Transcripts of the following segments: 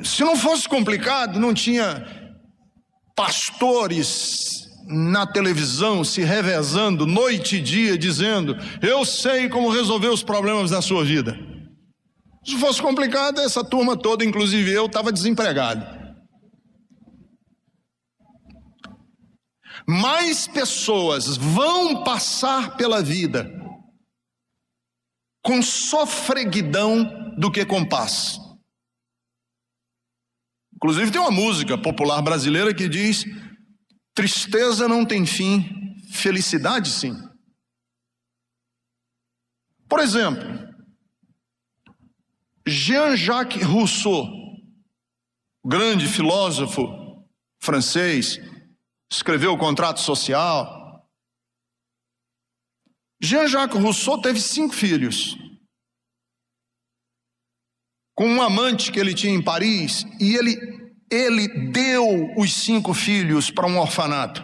Se não fosse complicado, não tinha pastores na televisão se revezando noite e dia, dizendo: eu sei como resolver os problemas da sua vida. Se fosse complicado, essa turma toda, inclusive eu, estava desempregado. Mais pessoas vão passar pela vida com sofreguidão do que com paz. Inclusive tem uma música popular brasileira que diz: tristeza não tem fim, felicidade sim. Por exemplo, Jean-Jacques Rousseau, grande filósofo francês, escreveu o Contrato Social. Jean-Jacques Rousseau teve 5 filhos, com um amante que ele tinha em Paris, e ele deu os 5 filhos para um orfanato.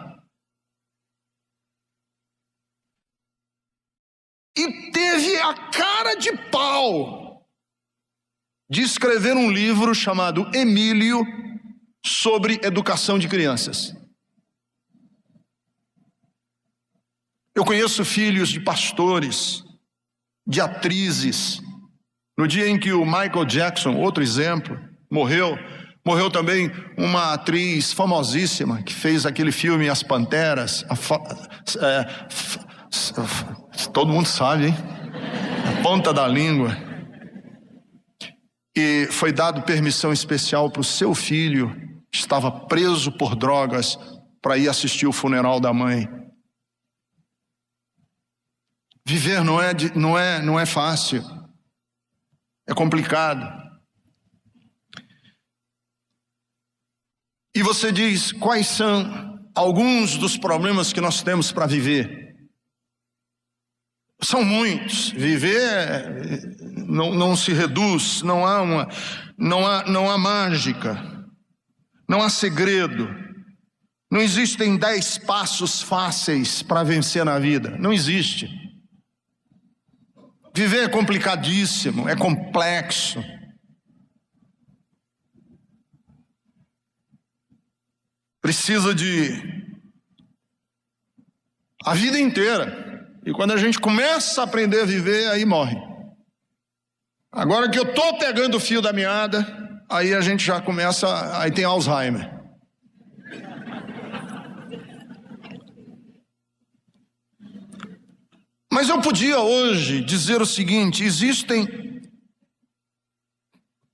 E teve a cara de pau de escrever um livro chamado Emílio, sobre educação de crianças. Eu conheço filhos de pastores, de atrizes. No dia em que o Michael Jackson, outro exemplo, morreu também uma atriz famosíssima que fez aquele filme As Panteras. Todo mundo sabe, hein? A ponta da língua. E foi dado permissão especial para o seu filho, que estava preso por drogas, para ir assistir o funeral da mãe. Viver não é fácil. É complicado. E você diz: quais são alguns dos problemas que nós temos para viver? São muitos. Viver não se reduz, não há mágica, não há segredo. Não existem 10 passos fáceis para vencer na vida. Não existe. Viver é complicadíssimo, é complexo. Precisa de a vida inteira. E quando a gente começa a aprender a viver, aí morre. Agora que eu estou pegando o fio da meada, aí a gente já começa, aí tem Alzheimer. Mas eu podia hoje dizer o seguinte: existem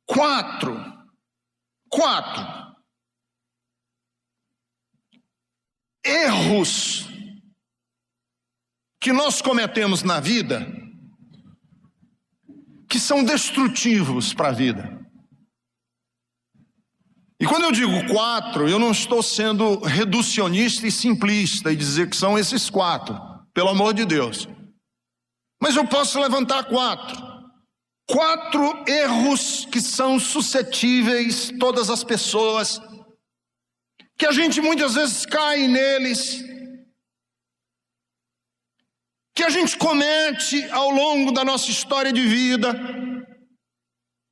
quatro erros que nós cometemos na vida que são destrutivos para a vida. E quando eu digo 4, eu não estou sendo reducionista e simplista e dizer que são esses 4, pelo amor de Deus. Mas eu posso levantar 4 erros que são suscetíveis, todas as pessoas, que a gente muitas vezes cai neles, que a gente comete ao longo da nossa história de vida,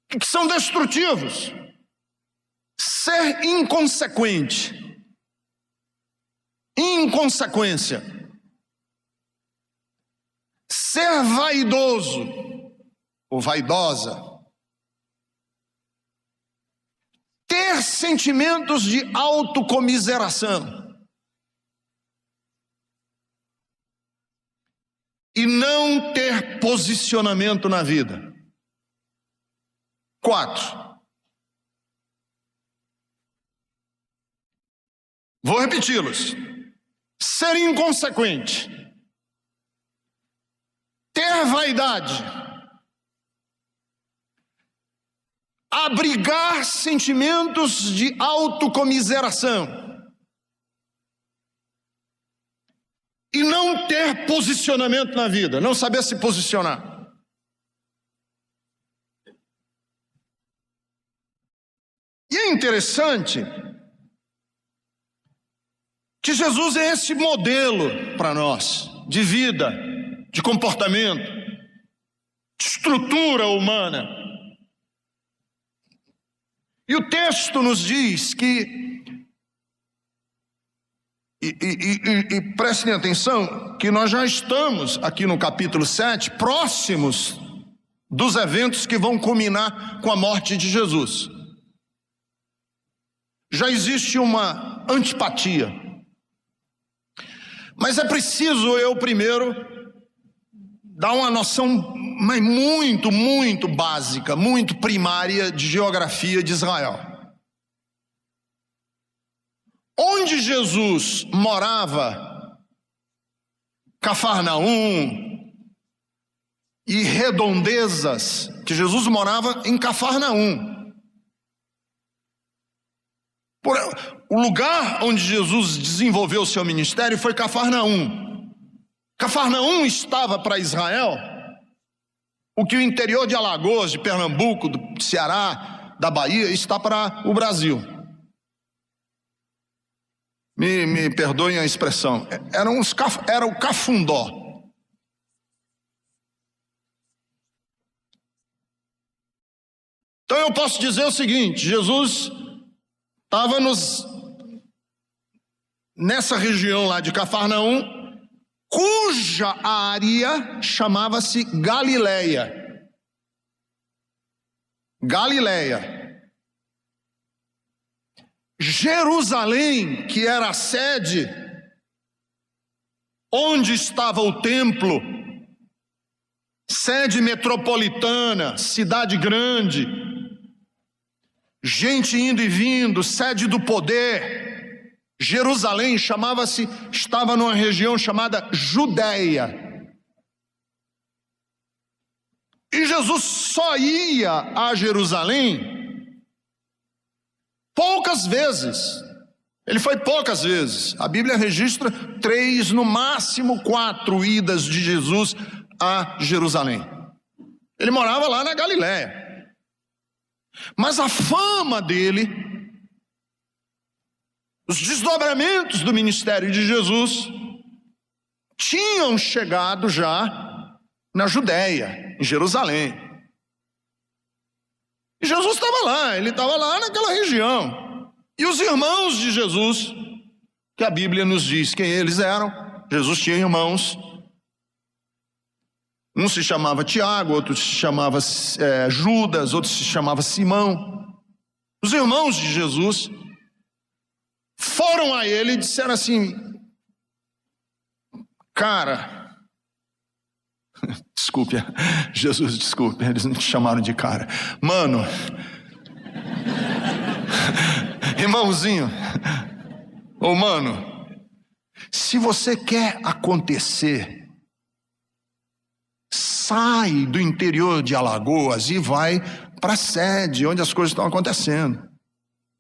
que são destrutivos. Ser inconsequente, inconsequência. Ser vaidoso ou vaidosa. Ter sentimentos de autocomiseração. E não ter posicionamento na vida. 4. Vou repeti-los. Ser inconsequente. Ter vaidade. Abrigar sentimentos de autocomiseração. E não ter posicionamento na vida, não saber se posicionar. E é interessante que Jesus é esse modelo para nós, de vida, de comportamento, de estrutura humana. E o texto nos diz que, e prestem atenção, que nós já estamos aqui no capítulo 7, próximos dos eventos que vão culminar com a morte de Jesus. Já existe uma antipatia. Mas é preciso eu primeiro dar uma noção mas muito básica, muito primária de geografia de Israel. Onde Jesus morava, Cafarnaum e redondezas, que Jesus morava em Cafarnaum. O lugar onde Jesus desenvolveu o seu ministério foi Cafarnaum. Cafarnaum estava para Israel o que o interior de Alagoas, de Pernambuco, do Ceará, da Bahia, está para o Brasil. Me perdoem a expressão. Era o Cafundó. Então eu posso dizer o seguinte: Jesus estava nessa região lá de Cafarnaum, cuja área chamava-se Galileia. Galileia. Jerusalém, que era a sede, onde estava o templo, sede metropolitana, cidade grande, gente indo e vindo, sede do poder. Jerusalém estava numa região chamada Judeia. E Jesus só ia a Jerusalém poucas vezes. Ele foi poucas vezes. A Bíblia registra 3, no máximo 4 idas de Jesus a Jerusalém. Ele morava lá na Galiléia. Mas a fama dele, os desdobramentos do ministério de Jesus tinham chegado já na Judéia, em Jerusalém. E Jesus estava lá, ele estava lá naquela região. E os irmãos de Jesus, que a Bíblia nos diz quem eles eram. Jesus tinha irmãos. Um se chamava Tiago, outro se chamava Judas, outro se chamava Simão. Os irmãos de Jesus foram a ele e disseram assim: cara, desculpe, Jesus, desculpe, eles não te chamaram de cara. Mano, irmãozinho, ô mano, se você quer acontecer, sai do interior de Alagoas e vai para a sede onde as coisas estão acontecendo.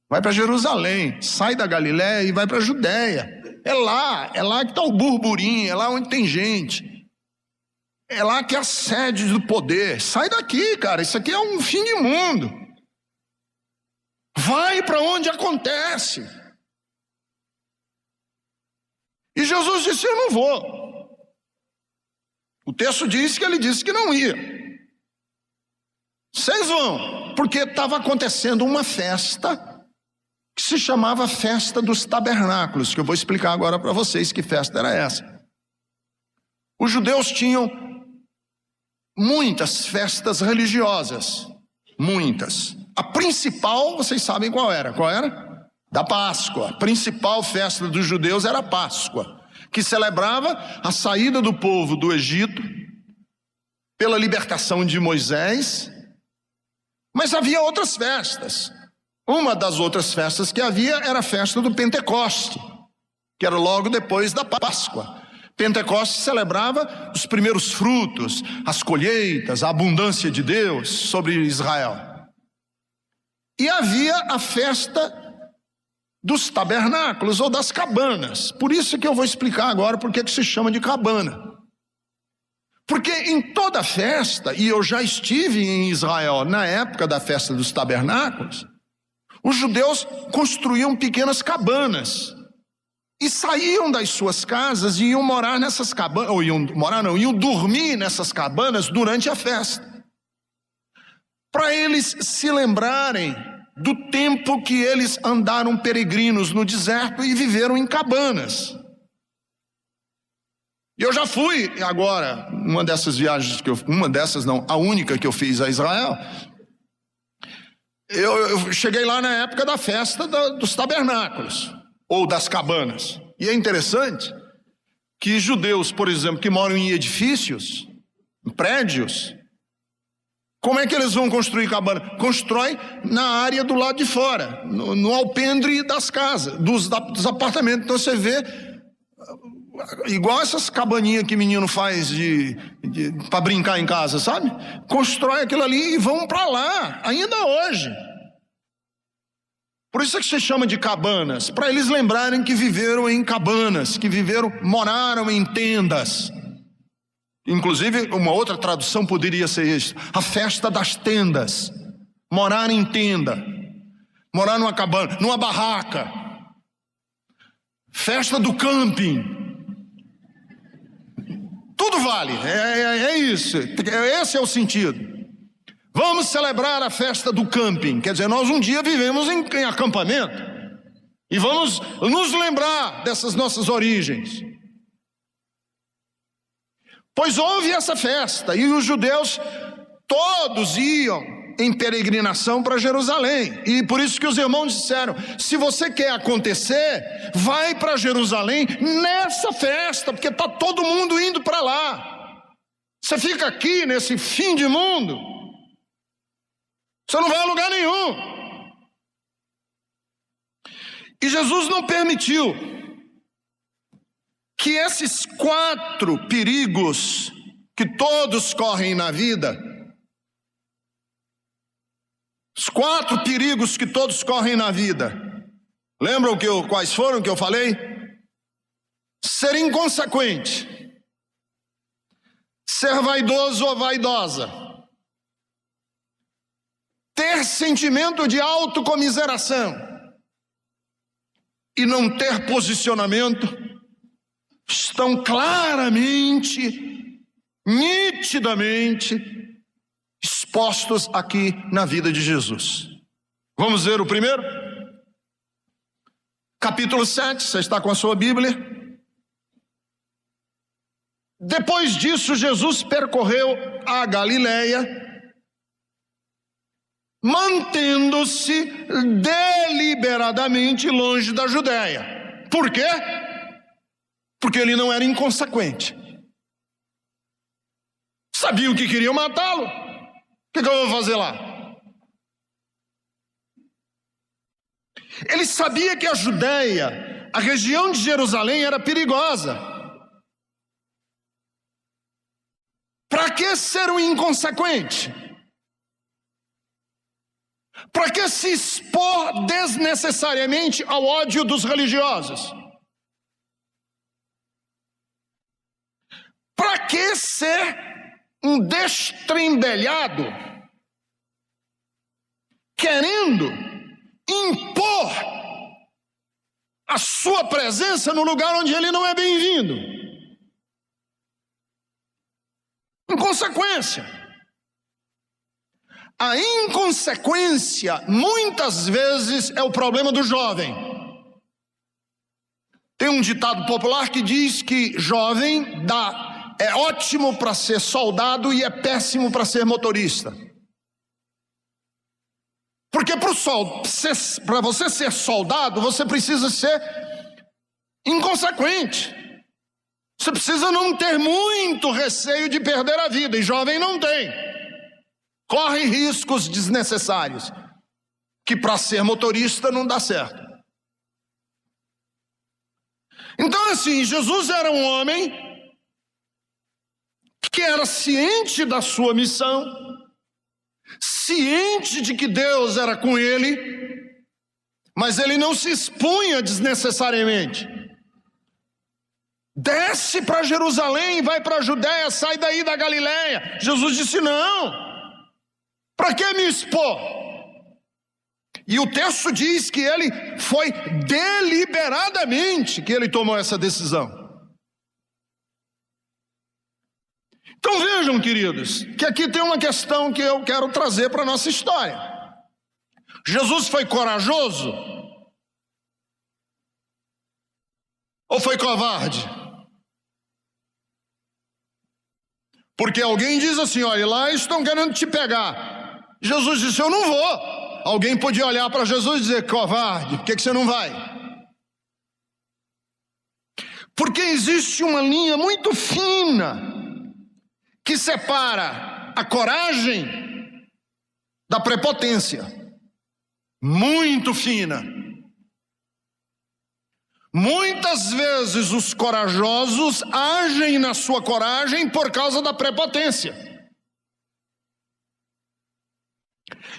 Vai para Jerusalém, sai da Galiléia e vai para a Judéia. É lá que está o burburinho, é lá onde tem gente. É lá que é a sede do poder. Sai daqui, cara, isso aqui é um fim de mundo. Vai para onde acontece. E Jesus disse: eu não vou. O texto diz que ele disse que não ia. Vocês vão, porque estava acontecendo uma festa que se chamava Festa dos Tabernáculos, que eu vou explicar agora para vocês que festa era essa. Os judeus tinham muitas festas religiosas, muitas. A principal, vocês sabem qual era? Qual era? Da Páscoa. A principal festa dos judeus era a Páscoa, que celebrava a saída do povo do Egito pela libertação de Moisés. Mas havia outras festas. Uma das outras festas que havia era a festa do Pentecoste, que era logo depois da Páscoa. Pentecoste celebrava os primeiros frutos, as colheitas, a abundância de Deus sobre Israel. E havia a festa dos tabernáculos ou das cabanas. Por isso que eu vou explicar agora por que se chama de cabana. Porque em toda festa, e eu já estive em Israel na época da festa dos tabernáculos, os judeus construíam pequenas cabanas e saíam das suas casas e iam morar nessas cabanas, ou iam dormir nessas cabanas durante a festa, para eles se lembrarem do tempo que eles andaram peregrinos no deserto e viveram em cabanas. E eu já fui agora, uma dessas viagens a única que eu fiz a Israel. Eu cheguei lá na época da festa dos tabernáculos, ou das cabanas. E é interessante que judeus, por exemplo, que moram em edifícios, em prédios, como é que eles vão construir cabana? Constrói na área do lado de fora, no alpendre das casas, dos apartamentos. Então você vê, igual essas cabaninhas que menino faz para brincar em casa, sabe? Constrói aquilo ali e vão para lá, ainda hoje. Por isso é que se chama de cabanas, para eles lembrarem que viveram em cabanas, moraram em tendas. Inclusive, uma outra tradução poderia ser isso: a festa das tendas. Morar em tenda, morar numa cabana, numa barraca. Festa do camping. Tudo vale, é isso, esse é o sentido. Vamos celebrar a festa do camping, quer dizer, nós um dia vivemos em acampamento, e vamos nos lembrar dessas nossas origens. Pois houve essa festa, e os judeus todos iam em peregrinação para Jerusalém, e por isso que os irmãos disseram: se você quer acontecer, vai para Jerusalém nessa festa, porque está todo mundo indo para lá. Você fica aqui nesse fim de mundo, você não vai a lugar nenhum. E Jesus não permitiu que esses 4 perigos que todos correm na vida, os 4 perigos que todos correm na vida, lembram quais foram que eu falei? Ser inconsequente, ser vaidoso ou vaidosa, ter sentimento de autocomiseração e não ter posicionamento, estão claramente, nitidamente expostos aqui na vida de Jesus. Vamos ver o primeiro? Capítulo 7, você está com a sua Bíblia? Depois disso, Jesus percorreu a Galileia, mantendo-se deliberadamente longe da Judéia. Por quê? Porque ele não era inconsequente. Sabiam que queriam matá-lo. O que eu vou fazer lá? Ele sabia que a Judéia, a região de Jerusalém, era perigosa. Para que ser um inconsequente? Para que se expor desnecessariamente ao ódio dos religiosos? Para que ser um destrembelhado, querendo impor a sua presença no lugar onde ele não é bem-vindo? Inconsequência. A inconsequência, muitas vezes, é o problema do jovem. Tem um ditado popular que diz que jovem é ótimo para ser soldado e é péssimo para ser motorista. Porque para você ser soldado, você precisa ser inconsequente. Você precisa não ter muito receio de perder a vida, e jovem não tem. Corre riscos desnecessários, que para ser motorista não dá certo. Então assim, Jesus era um homem que era ciente da sua missão, ciente de que Deus era com ele, mas ele não se expunha desnecessariamente. Desce para Jerusalém, vai para a Judéia, sai daí da Galileia. Jesus disse: não, para que me expor? E o texto diz que ele foi deliberadamente que ele tomou essa decisão. Então vejam, queridos, que aqui tem uma questão que eu quero trazer para a nossa história. Jesus foi corajoso? Ou foi covarde? Porque alguém diz assim: olha, lá estão querendo te pegar. Jesus disse: eu não vou. Alguém podia olhar para Jesus e dizer: covarde, por que você não vai? Porque existe uma linha muito fina que separa a coragem da prepotência. Muito fina. Muitas vezes os corajosos agem na sua coragem por causa da prepotência.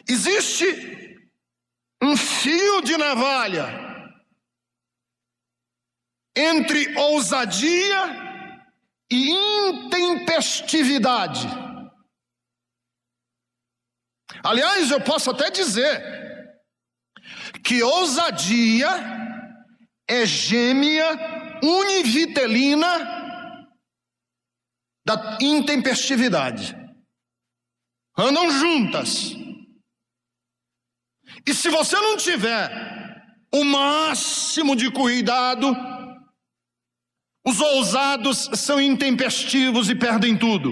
Existe um fio de navalha entre ousadia e intempestividade. Aliás, eu posso até dizer que ousadia é gêmea univitelina da intempestividade. Andam juntas. E se você não tiver o máximo de cuidado, os ousados são intempestivos e perdem tudo.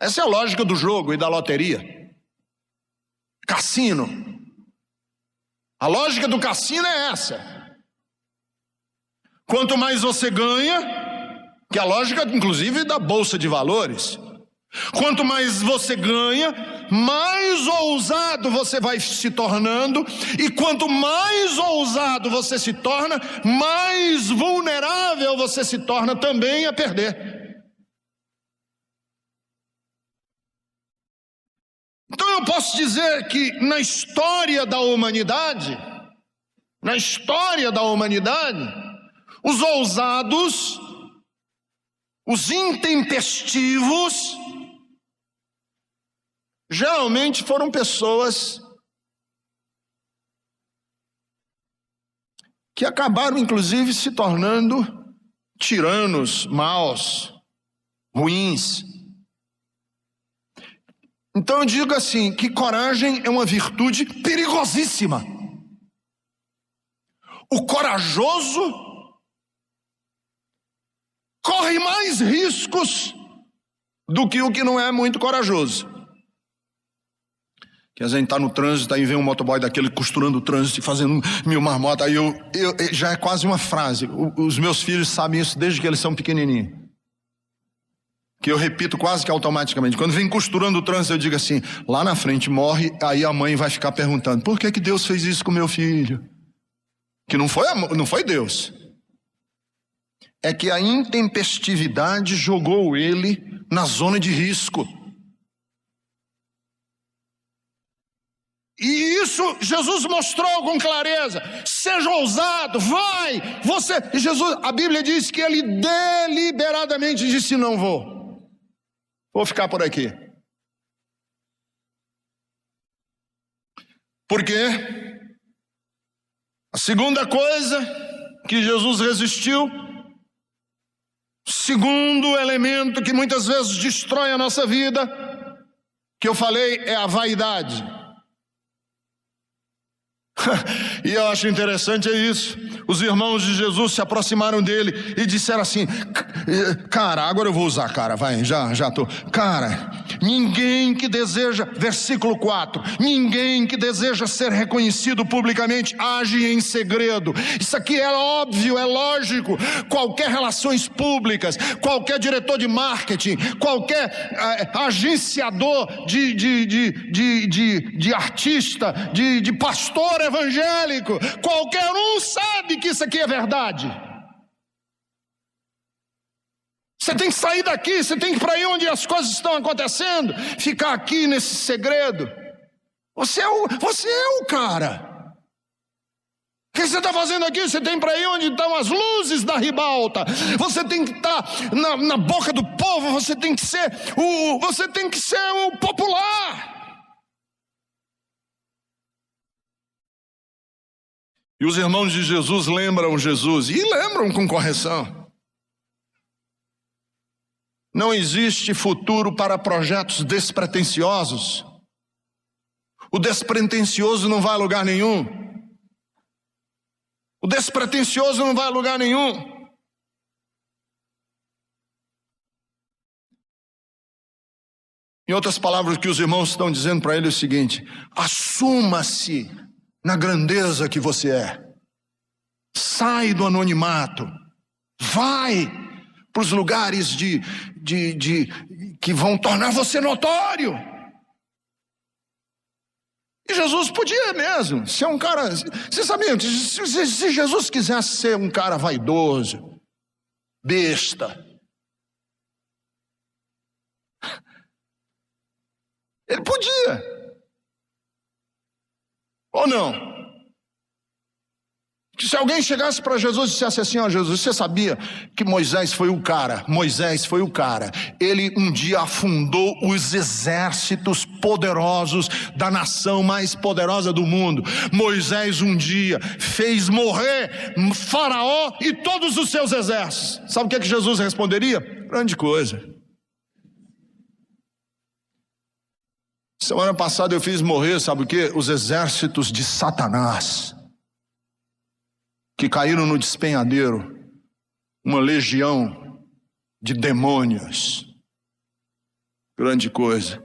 Essa é a lógica do jogo e da loteria. Cassino. A lógica do cassino é essa. Quanto mais você ganha, que é a lógica inclusive da bolsa de valores, quanto mais você ganha, mais ousado você vai se tornando, e quanto mais ousado você se torna, mais vulnerável você se torna também a perder. Então eu posso dizer que na história da humanidade, os ousados, os intempestivos, geralmente foram pessoas que acabaram inclusive se tornando tiranos, maus, ruins. Então eu digo assim, que coragem é uma virtude perigosíssima. O corajoso corre mais riscos do que o que não é muito corajoso. Que a gente está no trânsito, aí vem um motoboy daquele costurando o trânsito e fazendo mil marmotas, aí já é quase uma frase. Os meus filhos sabem isso desde que eles são pequenininhos. Que eu repito quase que automaticamente. Quando vem costurando o trânsito, eu digo assim: lá na frente morre, aí a mãe vai ficar perguntando: por que Deus fez isso com meu filho? Que não foi Deus. É que a intempestividade jogou ele na zona de risco. E isso Jesus mostrou com clareza. Seja ousado, vai. A Bíblia diz que ele deliberadamente disse: não vou ficar por aqui. Por quê? A segunda coisa que Jesus resistiu, segundo elemento que muitas vezes destrói a nossa vida, que eu falei, é a vaidade. E eu acho interessante isso. Os irmãos de Jesus se aproximaram dele e disseram assim: cara, agora eu vou usar, cara, vai, já tô. Cara, ninguém que deseja, versículo 4, ninguém que deseja ser reconhecido publicamente age em segredo. Isso aqui é óbvio, é lógico. Qualquer relações públicas, qualquer diretor de marketing, qualquer agenciador de artista, de pastor evangélico, qualquer um sabe que isso aqui é verdade. Você tem que sair daqui, você tem que ir para aí onde as coisas estão acontecendo, ficar aqui nesse segredo. Você é o cara. O que você está fazendo aqui? Você tem para aí onde estão as luzes da ribalta. Você tem que estar na boca do povo. Você tem que ser o popular. E os irmãos de Jesus lembram Jesus, e lembram com correção. Não existe futuro para projetos despretensiosos. O despretensioso não vai a lugar nenhum. O despretensioso não vai a lugar nenhum. Em outras palavras, o que os irmãos estão dizendo para ele é o seguinte: assuma-se na grandeza que você é. Sai do anonimato. Vai para os lugares que vão tornar você notório. E Jesus podia mesmo ser um cara... Você sabia, se Jesus quisesse ser um cara vaidoso, besta, ele podia. Ou não? Que se alguém chegasse para Jesus e dissesse assim: ó, Jesus, você sabia que Moisés foi o cara? Moisés foi o cara. Ele um dia afundou os exércitos poderosos da nação mais poderosa do mundo. Moisés um dia fez morrer Faraó e todos os seus exércitos. Sabe o que Jesus responderia? Grande coisa. Semana passada eu fiz morrer, sabe o que? Os exércitos de Satanás, que caíram no despenhadeiro, uma legião de demônios. Grande coisa.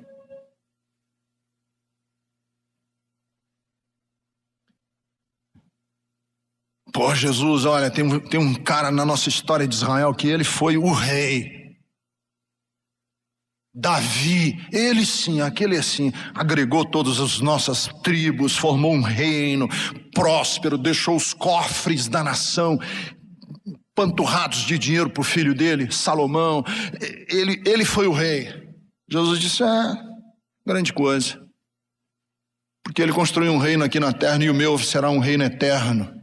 Pô, Jesus, olha, tem um cara na nossa história de Israel que ele foi o rei. Davi, ele sim, aquele assim, agregou todas as nossas tribos, formou um reino próspero, deixou os cofres da nação panturrados de dinheiro para o filho dele, Salomão. Ele foi o rei. Jesus disse: grande coisa, porque ele construiu um reino aqui na terra e o meu será um reino eterno.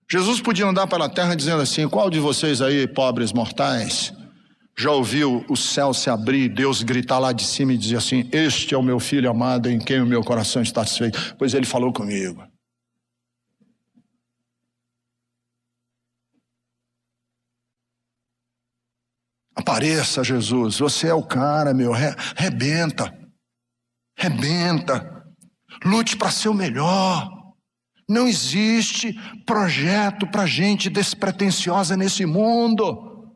Jesus podia andar pela terra dizendo assim: qual de vocês aí, pobres mortais, já ouviu o céu se abrir, Deus gritar lá de cima e dizer assim: este é o meu filho amado em quem o meu coração está satisfeito, pois ele falou comigo. Apareça, Jesus, você é o cara, meu, rebenta, lute para ser o melhor. Não existe projeto para gente despretensiosa nesse mundo.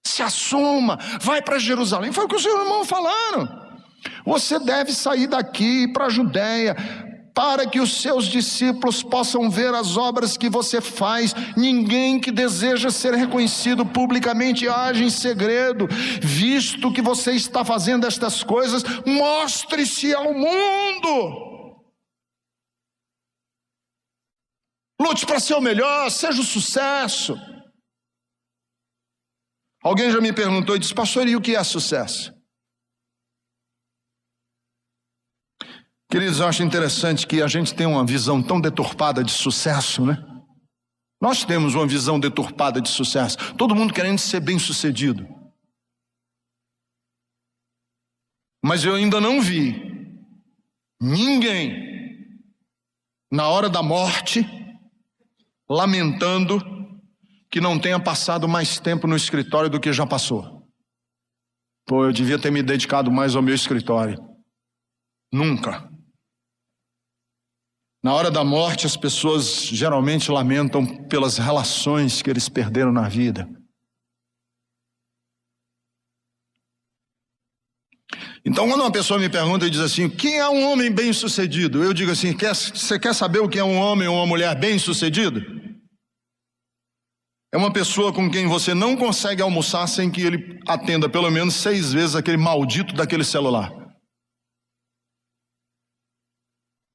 Se assuma, vai para Jerusalém. Foi o que os seus irmãos falaram. Você deve sair daqui para a Judéia, para que os seus discípulos possam ver as obras que você faz. Ninguém que deseja ser reconhecido publicamente age em segredo. Visto que você está fazendo estas coisas, mostre-se ao mundo. Lute para ser o melhor, seja o sucesso. Alguém já me perguntou e disse: pastor, e o que é sucesso? Queridos, eu acho interessante que a gente tem uma visão tão deturpada de sucesso, né? Nós temos uma visão deturpada de sucesso. Todo mundo querendo ser bem sucedido. Mas eu ainda não vi ninguém, na hora da morte, lamentando que não tenha passado mais tempo no escritório do que já passou. Pô, eu devia ter me dedicado mais ao meu escritório. Nunca. Na hora da morte, as pessoas geralmente lamentam pelas relações que eles perderam na vida. Então, quando uma pessoa me pergunta e diz assim: quem é um homem bem-sucedido? Eu digo assim: você quer saber o que é um homem ou uma mulher bem-sucedido? É uma pessoa com quem você não consegue almoçar sem que ele atenda pelo menos 6 vezes aquele maldito daquele celular.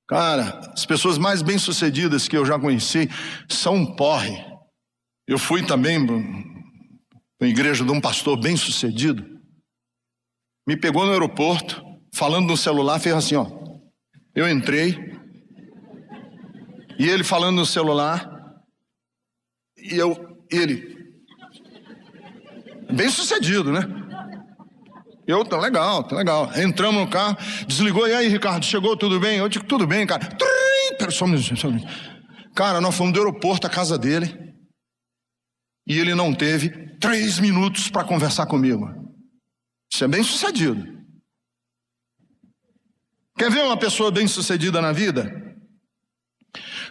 Cara, as pessoas mais bem-sucedidas que eu já conheci são um porre. Eu fui também para a igreja de um pastor bem-sucedido. Me pegou no aeroporto, falando no celular, fez assim, ó. Eu entrei, e ele falando no celular, e ele, bem sucedido, né? Eu, tá legal. Entramos no carro, desligou, e aí, Ricardo, chegou, tudo bem? Eu digo, tudo bem, cara. Pera, só um minuto. Cara, nós fomos do aeroporto à casa dele, e ele não teve 3 minutos para conversar comigo. Isso é bem-sucedido. Quer ver uma pessoa bem-sucedida na vida?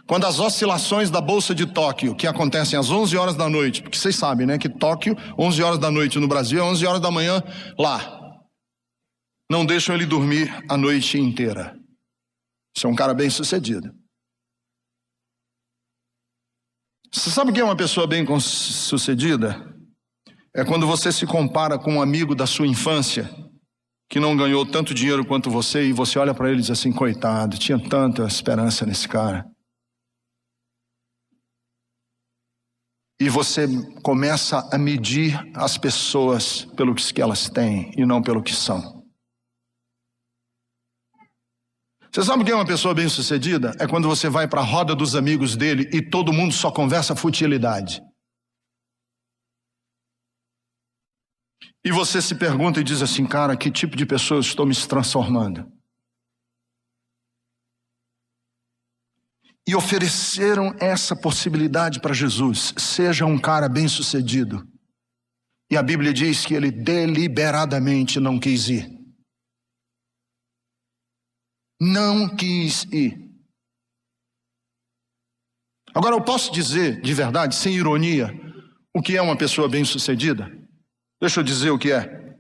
Quando as oscilações da Bolsa de Tóquio, que acontecem às 11 horas da noite, porque vocês sabem, né, que Tóquio, 11 horas da noite no Brasil, é 11 horas da manhã lá. Não deixam ele dormir a noite inteira. Isso é um cara bem-sucedido. Você sabe o que é uma pessoa bem-sucedida? É quando você se compara com um amigo da sua infância, que não ganhou tanto dinheiro quanto você, e você olha para ele e diz assim, coitado, tinha tanta esperança nesse cara. E você começa a medir as pessoas pelo que elas têm e não pelo que são. Você sabe o que é uma pessoa bem-sucedida? É quando você vai para a roda dos amigos dele e todo mundo só conversa futilidade. E você se pergunta e diz assim, cara, que tipo de pessoa eu estou me transformando? E ofereceram essa possibilidade para Jesus. Seja um cara bem-sucedido. E a Bíblia diz que ele deliberadamente não quis ir. Não quis ir. Agora eu posso dizer, de verdade, sem ironia, o que é uma pessoa bem-sucedida? Deixa eu dizer o que é.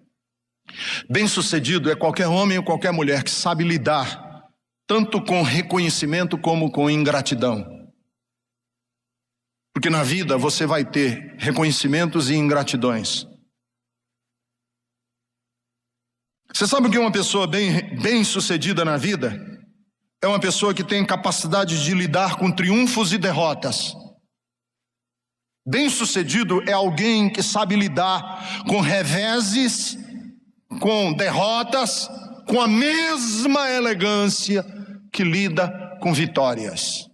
Bem-sucedido é qualquer homem ou qualquer mulher que sabe lidar tanto com reconhecimento como com ingratidão. Porque na vida você vai ter reconhecimentos e ingratidões. Você sabe o que é uma pessoa bem-sucedida na vida? É uma pessoa que tem capacidade de lidar com triunfos e derrotas. Bem-sucedido é alguém que sabe lidar com reveses, com derrotas, com a mesma elegância que lida com vitórias.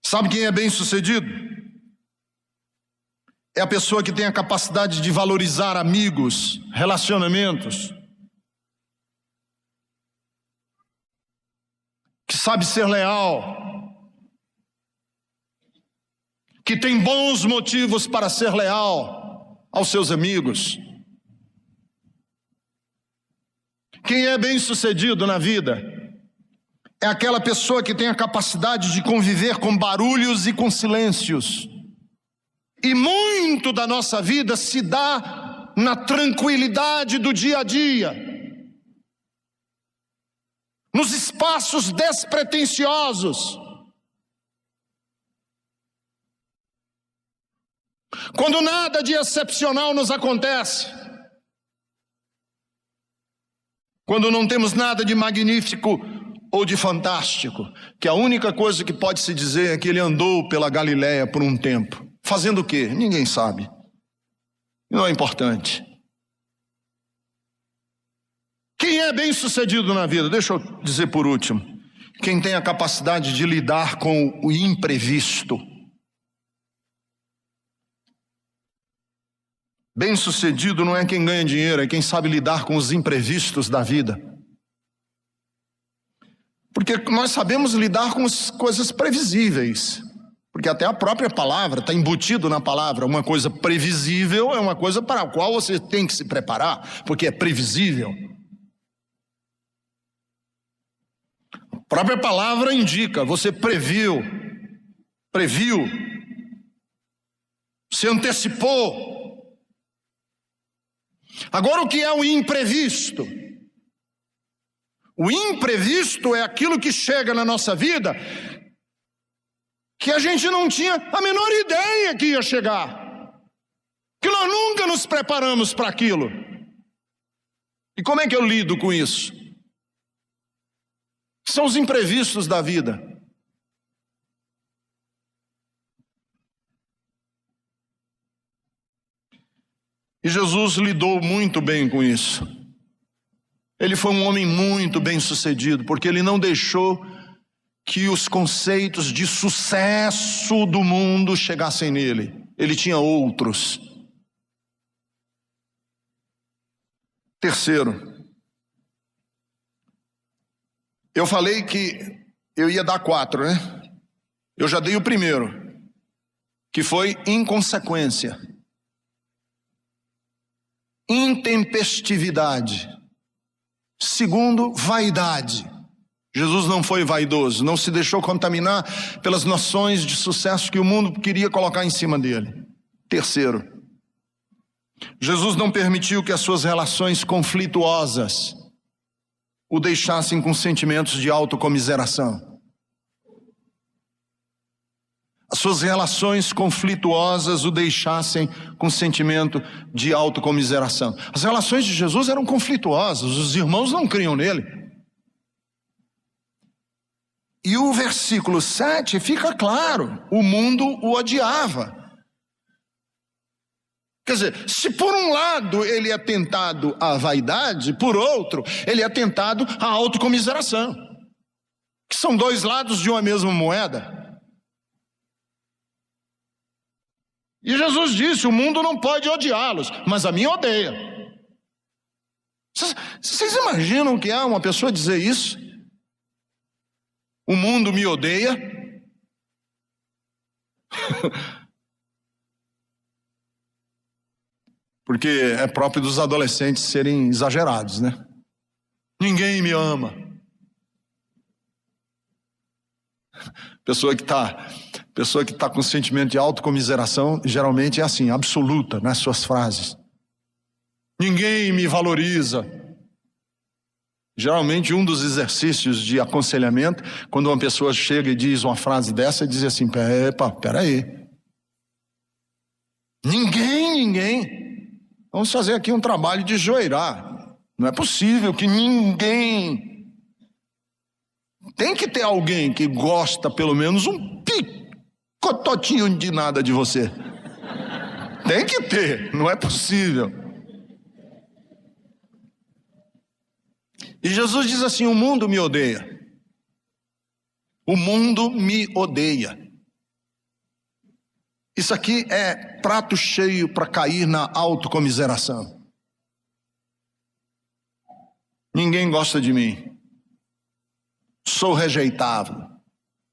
Sabe quem é bem-sucedido? É a pessoa que tem a capacidade de valorizar amigos, relacionamentos, que sabe ser leal, que tem bons motivos para ser leal aos seus amigos. Quem é bem-sucedido na vida é aquela pessoa que tem a capacidade de conviver com barulhos e com silêncios. E muito da nossa vida se dá na tranquilidade do dia a dia, nos espaços despretensiosos. Quando nada de excepcional nos acontece, quando não temos nada de magnífico ou de fantástico, que a única coisa que pode se dizer é que ele andou pela Galileia por um tempo. Fazendo o quê? Ninguém sabe. Não é importante. Quem é bem-sucedido na vida? Deixa eu dizer por último. Quem tem a capacidade de lidar com o imprevisto. Bem-sucedido não é quem ganha dinheiro, é quem sabe lidar com os imprevistos da vida. Porque nós sabemos lidar com as coisas previsíveis. Porque até a própria palavra, está embutido na palavra, uma coisa previsível é uma coisa para a qual você tem que se preparar, porque é previsível. A própria palavra indica, você previu, se antecipou. Agora o que é o imprevisto? O imprevisto é aquilo que chega na nossa vida que a gente não tinha a menor ideia que ia chegar, que nós nunca nos preparamos para aquilo. E como é que eu lido com isso? São os imprevistos da vida. E Jesus lidou muito bem com isso. Ele foi um homem muito bem-sucedido, porque ele não deixou que os conceitos de sucesso do mundo chegassem nele. Ele tinha outros. Terceiro, eu falei que eu ia dar 4, né? Eu já dei o primeiro, que foi inconsequência. intempestividade. Segundo, vaidade. Jesus não foi vaidoso, não se deixou contaminar pelas noções de sucesso que o mundo queria colocar em cima dele. Terceiro, Jesus não permitiu que as suas relações conflituosas o deixassem com sentimentos de autocomiseração. As suas relações conflituosas o deixassem com sentimento de autocomiseração. As relações de Jesus eram conflituosas, os irmãos não criam nele. E o versículo 7 fica claro, o mundo o odiava. Quer dizer, se por um lado ele é tentado à vaidade, por outro, ele é tentado à autocomiseração. Que são dois lados de uma mesma moeda. E Jesus disse, o mundo não pode odiá-los, mas a mim odeia. Vocês imaginam o que é uma pessoa dizer isso? O mundo me odeia? Porque é próprio dos adolescentes serem exagerados, né? Ninguém me ama. Pessoa que está com sentimento de autocomiseração, geralmente é assim, absoluta nas suas frases. Ninguém me valoriza. Geralmente um dos exercícios de aconselhamento, quando uma pessoa chega e diz uma frase dessa, diz assim, peraí. Ninguém. Vamos fazer aqui um trabalho de joeirar. Não é possível que ninguém... Tem que ter alguém que gosta pelo menos um picototinho de nada de você. Tem que ter, não é possível. E Jesus diz assim, o mundo me odeia. O mundo me odeia. Isso aqui é prato cheio para cair na autocomiseração. Ninguém gosta de mim. Sou rejeitável.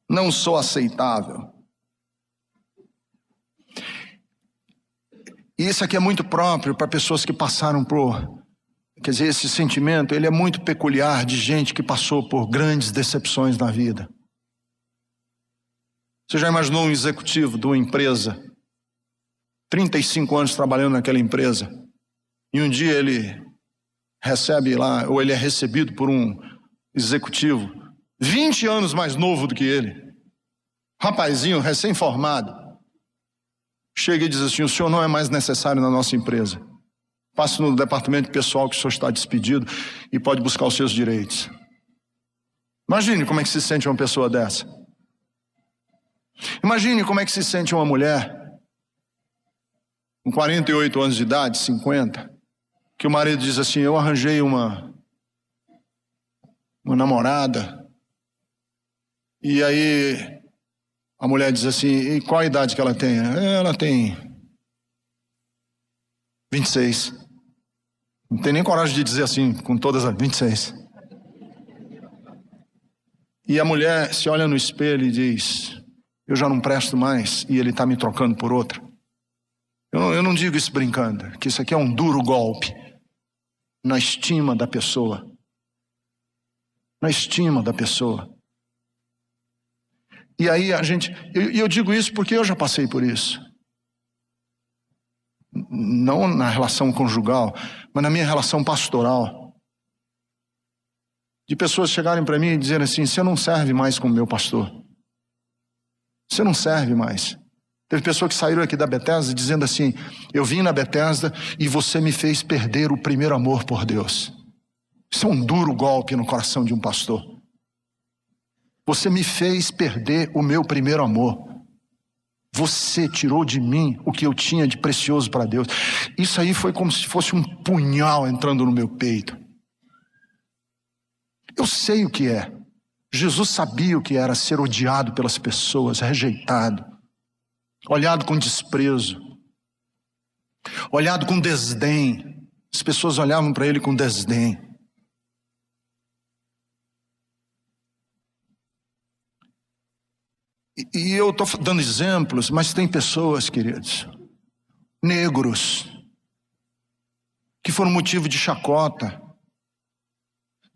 Não sou aceitável. E isso aqui é muito próprio para pessoas que passaram por... Quer dizer, esse sentimento, ele é muito peculiar de gente que passou por grandes decepções na vida. Você já imaginou um executivo de uma empresa, 35 anos trabalhando naquela empresa, e um dia ele recebe lá, ou ele é recebido por um executivo 20 anos mais novo do que ele, rapazinho, recém-formado, chega e diz assim, o senhor não é mais necessário na nossa empresa. Passe no departamento pessoal que o senhor está despedido e pode buscar os seus direitos. Imagine como é que se sente uma pessoa dessa. Imagine como é que se sente uma mulher com 48 anos de idade, 50, que o marido diz assim, eu arranjei uma namorada, e aí a mulher diz assim, e qual a idade que ela tem? Ela tem 26. Não tem nem coragem de dizer assim, com todas as 26. E a mulher se olha no espelho e diz, eu já não presto mais e ele está me trocando por outra. Eu não digo isso brincando, que isso aqui é um duro golpe na estima da pessoa. Na estima da pessoa. E aí eu digo isso porque eu já passei por isso. Não na relação conjugal, mas na minha relação pastoral. De pessoas chegarem para mim e dizerem assim, você não serve mais como meu pastor. Você não serve mais. Teve pessoas que saíram aqui da Bethesda dizendo assim, eu vim na Bethesda e você me fez perder o primeiro amor por Deus. Isso é um duro golpe no coração de um pastor. Você me fez perder o meu primeiro amor. Você tirou de mim o que eu tinha de precioso para Deus. Isso aí foi como se fosse um punhal entrando no meu peito. Eu sei o que é. Jesus sabia o que era ser odiado pelas pessoas, rejeitado, olhado com desprezo, olhado com desdém. As pessoas olhavam para ele com desdém. E eu estou dando exemplos, mas tem pessoas, queridos, negros, que foram motivo de chacota,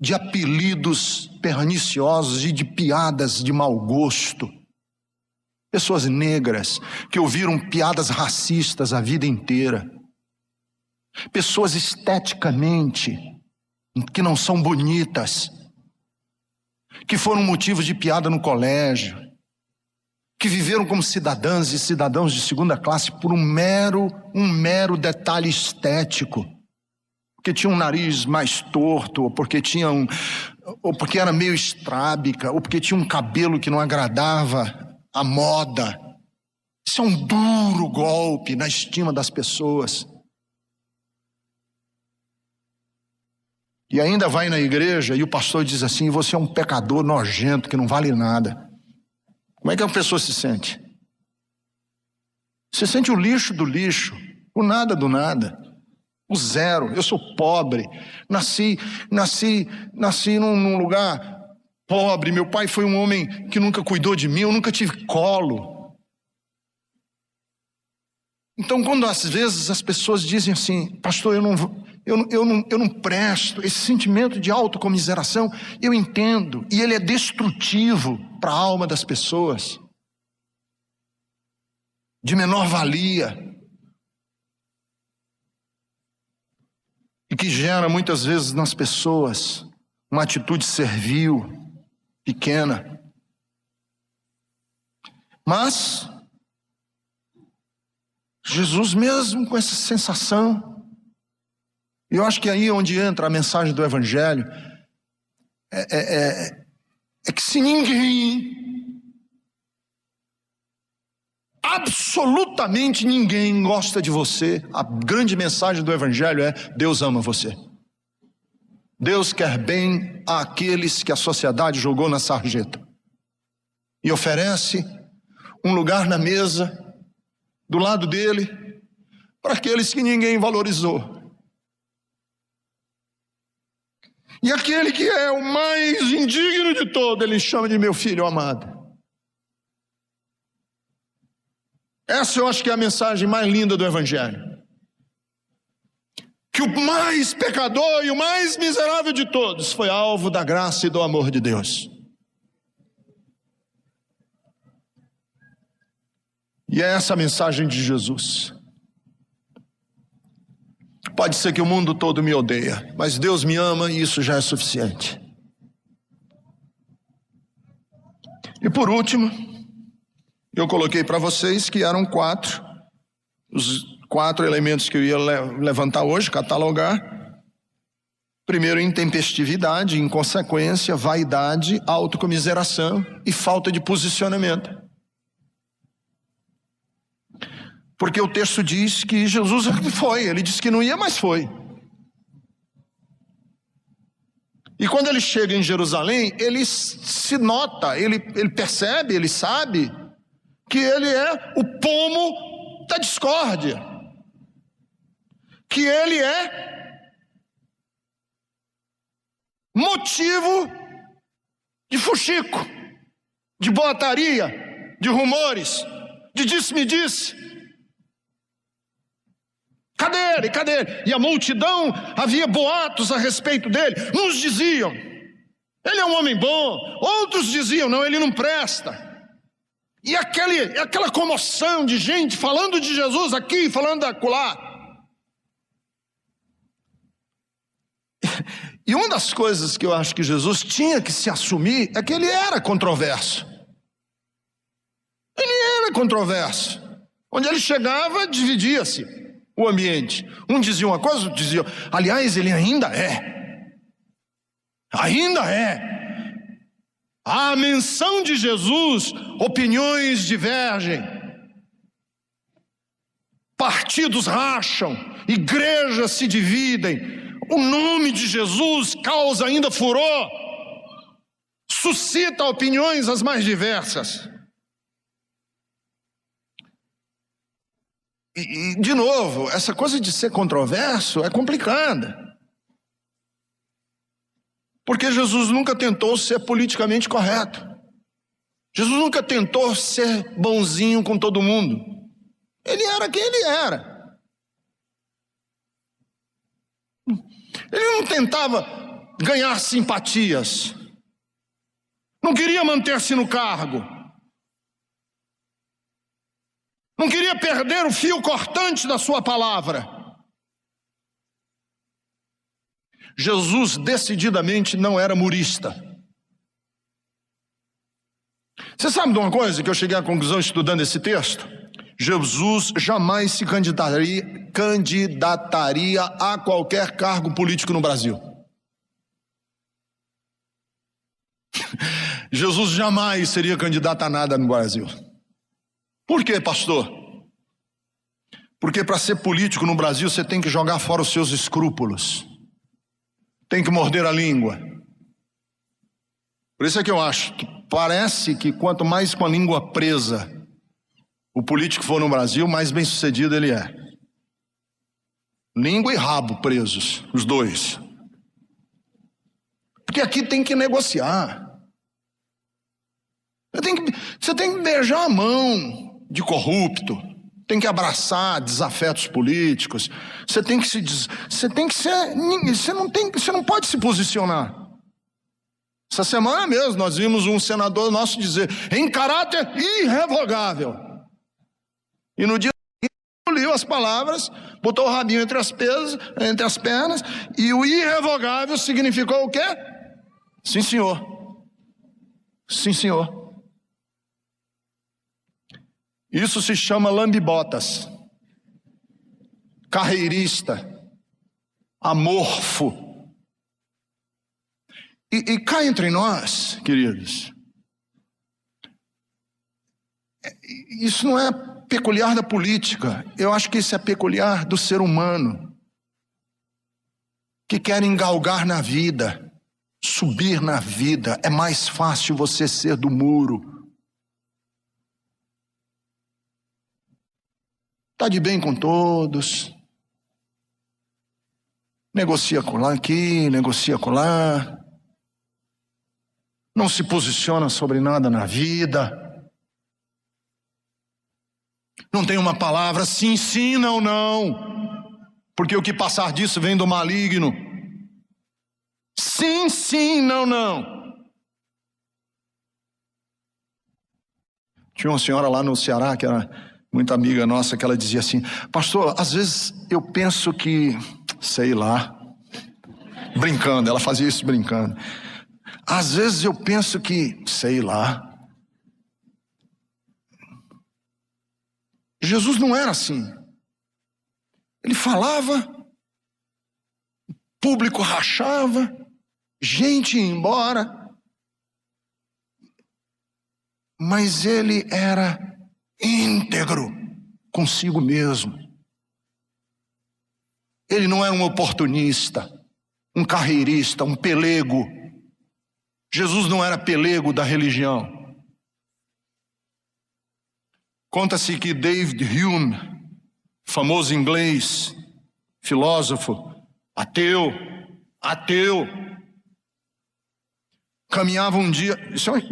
de apelidos perniciosos e de piadas de mau gosto. Pessoas negras que ouviram piadas racistas a vida inteira. Pessoas esteticamente que não são bonitas, que foram motivos de piada no colégio, que viveram como cidadãs e cidadãos de segunda classe por um mero detalhe estético, porque tinha um nariz mais torto, ou porque era meio estrábica, ou porque tinha um cabelo que não agradava à moda. Isso é um duro golpe na estima das pessoas. E ainda vai na igreja e o pastor diz assim: você é um pecador nojento que não vale nada. Como é que a pessoa se sente? Se sente o lixo do lixo, o nada do nada, o zero. Eu sou pobre, nasci num lugar pobre. Meu pai foi um homem que nunca cuidou de mim, eu nunca tive colo. Então, quando às vezes as pessoas dizem assim: pastor, eu não presto, esse sentimento de autocomiseração, eu entendo, e ele é destrutivo para a alma das pessoas, de menor valia, e que gera muitas vezes nas pessoas uma atitude servil, pequena. Mas Jesus, mesmo com essa sensação, eu acho que aí é onde entra a mensagem do Evangelho, é que se ninguém, absolutamente ninguém gosta de você, a grande mensagem do Evangelho é: Deus ama você. Deus quer bem àqueles que a sociedade jogou na sarjeta e oferece um lugar na mesa, do lado dele, para aqueles que ninguém valorizou. E aquele que é o mais indigno de todo, ele chama de meu filho amado. Essa eu acho que é a mensagem mais linda do Evangelho. Que o mais pecador e o mais miserável de todos foi alvo da graça e do amor de Deus. E é essa a mensagem de Jesus. Pode ser que o mundo todo me odeia, mas Deus me ama e isso já é suficiente. E por último, eu coloquei para vocês que eram os 4 elementos que eu ia levantar hoje, catalogar. Primeiro, intempestividade, inconsequência, vaidade, autocomiseração e falta de posicionamento. Porque o texto diz que Jesus foi, ele disse que não ia, mas foi. E quando ele chega em Jerusalém, ele se nota, ele percebe, ele sabe que ele é o pomo da discórdia. Que ele é motivo de fuxico, de boataria, de rumores, de disse-me-disse. Cadê ele? Cadê ele? E a multidão, havia boatos a respeito dele. Uns diziam: ele é um homem bom. Outros diziam: não, ele não presta. E aquela comoção de gente falando de Jesus aqui, falando acolá. E uma das coisas que eu acho que Jesus tinha que se assumir é que ele era controverso. Ele era controverso. Onde ele chegava, dividia-se o ambiente. Um dizia uma coisa, outro dizia. Aliás, ele ainda é. Ainda é. À menção de Jesus, opiniões divergem. Partidos racham, igrejas se dividem. O nome de Jesus causa ainda furor. Suscita opiniões as mais diversas. E, de novo, essa coisa de ser controverso é complicada. Porque Jesus nunca tentou ser politicamente correto. Jesus nunca tentou ser bonzinho com todo mundo. Ele era quem ele era. Ele não tentava ganhar simpatias. Não queria manter-se no cargo. Não queria perder o fio cortante da sua palavra. Jesus decididamente não era murista. Você sabe de uma coisa que eu cheguei à conclusão estudando esse texto? Jesus jamais se candidataria a qualquer cargo político no Brasil. Jesus jamais seria candidato a nada no Brasil. Por quê, pastor? Porque para ser político no Brasil você tem que jogar fora os seus escrúpulos. Tem que morder a língua. Por isso é que eu acho que parece que quanto mais com a língua presa o político for no Brasil, mais bem sucedido ele é. Língua e rabo presos, os dois. Porque aqui tem que negociar. Você tem que beijar a mão de corrupto. Tem que abraçar desafetos políticos. Você não pode se posicionar. Essa semana mesmo nós vimos um senador nosso dizer, em caráter irrevogável. E no dia seguinte engoliu as palavras, botou o rabinho entre as pernas, e o irrevogável significou o quê? Sim, senhor. Sim, senhor. Isso se chama lambibotas, carreirista, amorfo. E cá entre nós, queridos, isso não é peculiar da política. Eu acho que isso é peculiar do ser humano, que quer engalgar na vida, subir na vida. É mais fácil você ser do muro. Está de bem com todos, negocia com lá aqui, negocia com lá, não se posiciona sobre nada na vida, não tem uma palavra sim, sim, não, não, porque o que passar disso vem do maligno. Sim, sim, não, não. Tinha uma senhora lá no Ceará que era muito amiga nossa, que ela dizia assim, pastor, às vezes eu penso que, sei lá, brincando, ela fazia isso brincando, às vezes eu penso que, sei lá, Jesus não era assim. Ele falava, o público rachava, gente ia embora, mas ele era íntegro consigo mesmo. Ele não era um oportunista, um carreirista, um pelego. Jesus não era pelego da religião. Conta-se que David Hume, famoso inglês, filósofo, ateu, caminhava um dia,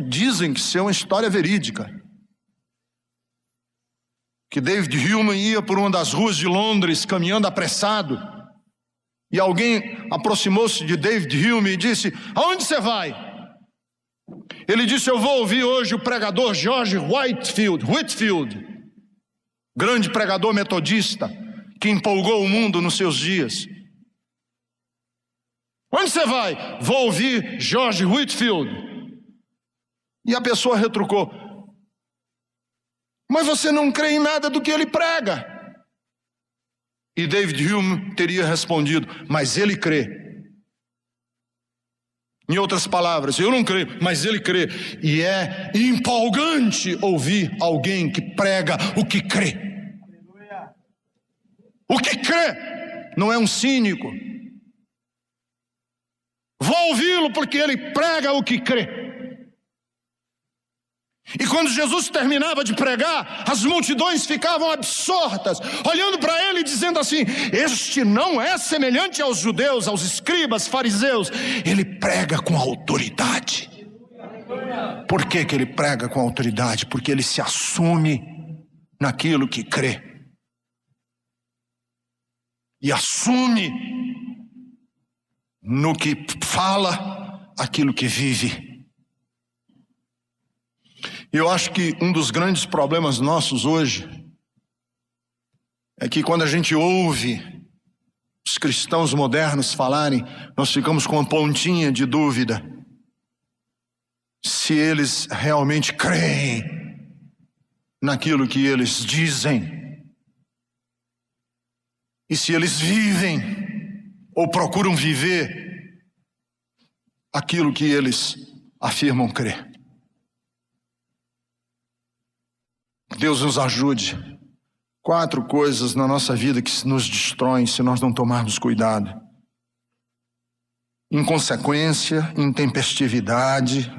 dizem que isso é uma história verídica, que David Hume ia por uma das ruas de Londres, caminhando apressado, e alguém aproximou-se de David Hume e disse, aonde você vai? Ele disse, eu vou ouvir hoje o pregador George Whitefield, grande pregador metodista, que empolgou o mundo nos seus dias. Onde você vai? Vou ouvir George Whitefield. E a pessoa retrucou, mas você não crê em nada do que ele prega. E David Hume teria respondido, mas ele crê. Em outras palavras, eu não creio, mas ele crê. E é empolgante ouvir alguém que prega o que crê. O que crê, não é um cínico. Vou ouvi-lo porque ele prega o que crê. E quando Jesus terminava de pregar, as multidões ficavam absortas, olhando para ele e dizendo assim, este não é semelhante aos judeus, aos escribas, fariseus, ele prega com autoridade. Por que ele prega com autoridade? Porque ele se assume naquilo que crê. E assume no que fala, aquilo que vive. Eu acho que um dos grandes problemas nossos hoje é que quando a gente ouve os cristãos modernos falarem, nós ficamos com uma pontinha de dúvida se eles realmente creem naquilo que eles dizem e se eles vivem ou procuram viver aquilo que eles afirmam crer. Deus nos ajude. 4 coisas na nossa vida que nos destroem se nós não tomarmos cuidado: inconsequência, intempestividade,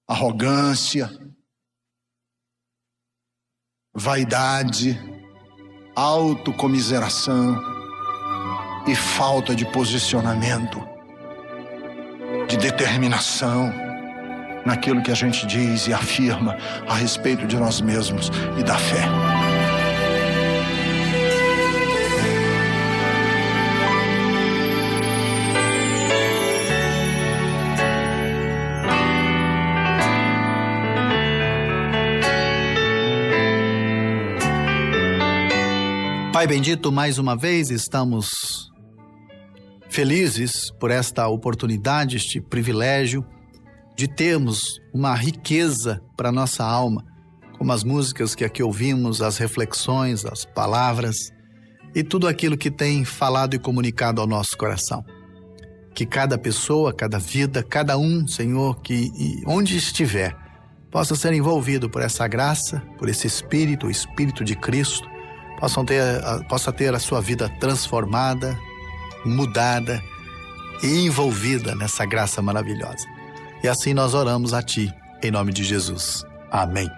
arrogância, vaidade, autocomiseração e falta de posicionamento, de determinação naquilo que a gente diz e afirma a respeito de nós mesmos e da fé. Pai bendito, mais uma vez estamos felizes por esta oportunidade, este privilégio de termos uma riqueza para a nossa alma, como as músicas que aqui ouvimos, as reflexões, as palavras e tudo aquilo que tem falado e comunicado ao nosso coração. Que cada pessoa, cada vida, cada um, Senhor, que onde estiver, possa ser envolvido por essa graça, por esse Espírito, o Espírito de Cristo, possa ter a sua vida transformada, mudada e envolvida nessa graça maravilhosa. E assim nós oramos a Ti, em nome de Jesus. Amém.